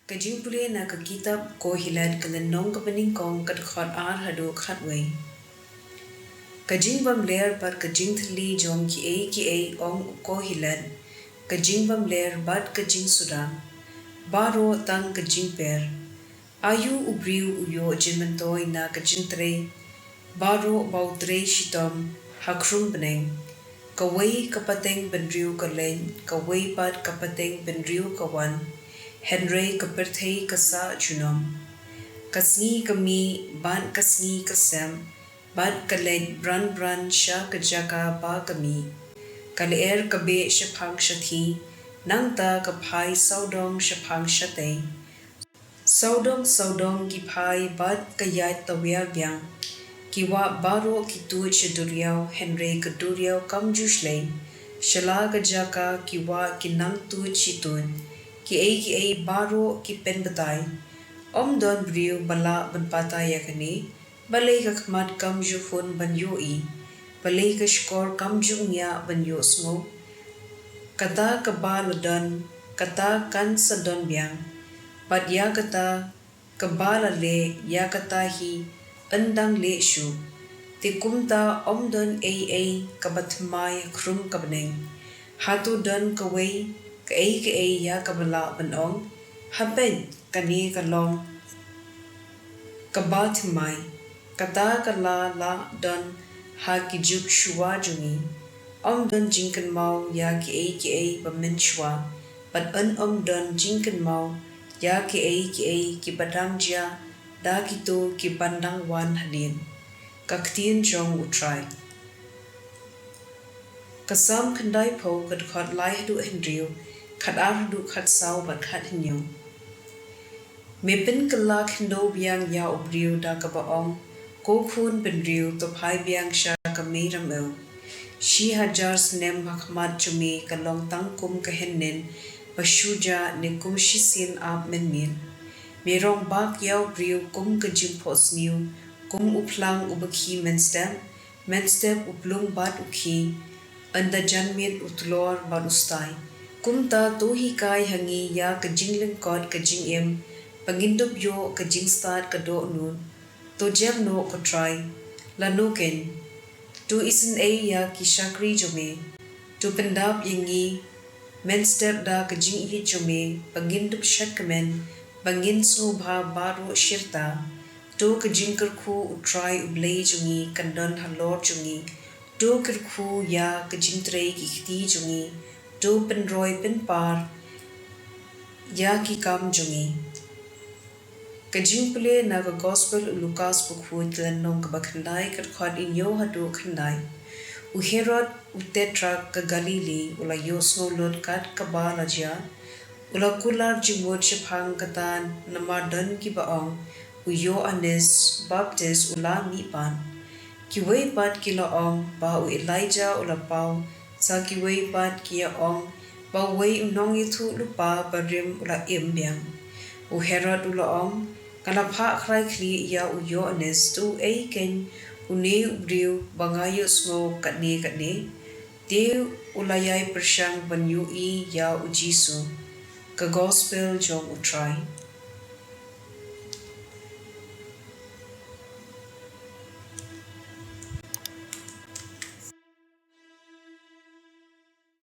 Ka jingpule na ka kitab ko hilat ka nong ka paningkong ka khot ar hadu khatway. Ka jingbam ler par ka jingthli jong ki a ong ko hilat. Ka jingbam ler bat ka jing suda. Baro tang ka jingper. Ayu ubriu uyo jimantoy na ka jintre. Baro bautre shitom hakrum beneng. Kaway kapateng benriu ka len. Kaway pat kapateng benriu ka wan. Henry kaperthei kasa junom. Kasni kami ban kasni kasem. Ban kaled bran sha kajaka ba kami. Kaleer kabe shapang shathi. Nangta kapai saudong shapang shate. Saudong kipai bat kayat tawya byang. Kiwa baro kitu shaduriyaw Henry kaduriyaw kamjushlay. Shala kajaka kiwa kinang tuit shitun. Ki a baro ki pen batay. Don briu bala ban patay yakani. Balay ka kamat kamju hun ban yoi. Balay ka skor kamju niya ban yo smo. Kata kabaladan, kata kan sadon biang. Pat ya kata kabalale ya kata hi endang le shu. Tikumta don a kabatmay krum kabneng. Hatu don kaway ka ya kabala banong, habed kani kalong, kabat mai, kata kala la don ha kijuk shua jungi, don jinkan mau ya ki a bamin shua, but don jinkan mau ya ki a ki badang jia, da kito ki bandang wan halin, ka ktien jong utrai. Kasam kandai po kad khot lai hadu hendriu, khat ardu khat sau bat khat hinyo. Mepin kalak hindo biang ya ubriu da kabaong, ko khun benriu to pai biang sha kami ramel. Shi hajar snem hakmat chumi kalong tangkum kahenin, bashuja ne kum shisin ap min. Merong bak ya ubriu kum kajimpos niu, kum uplang ubaki menstep uplung bat uki, anda janmit utlor ban ustai. Kumta tohi kai hangi ya kajingling kot kajing im, pangindup yo kajing start kado nun, to jam no ko try, lanuken, to isin ya ki shakri jome, to pendap yangi, men step da kajing ihi jome, pangindup shatkamen, pangin subha baro shirta, to kajing kerku utry Blei jungi kandon halor jungi, to kerku ya kajing tray kikti jungi, do penroy penpar ya ki kam jungi. Ka jingpule na ka gospel Lukas bukhun tlan nong ka bakhandai kat khot in yo hadu khandai. U Herod u tetra ka Galili ula yo snolot kat ka balaja. Ula kular jimwot shapang katan namadan ki baong u yo anis baptist ula mipan. Kiway pat kila ong ba u Elijah ula pau sa kiway pat kia ong ba way unong itu lupa barim ula imbiang. U Herod ula ong kalapha kray kli ya u yo anes tu ken uni ubriu bangayo smo katne. Te ulayay persyang banyu ya u Jisu. Ka gospel jong utray.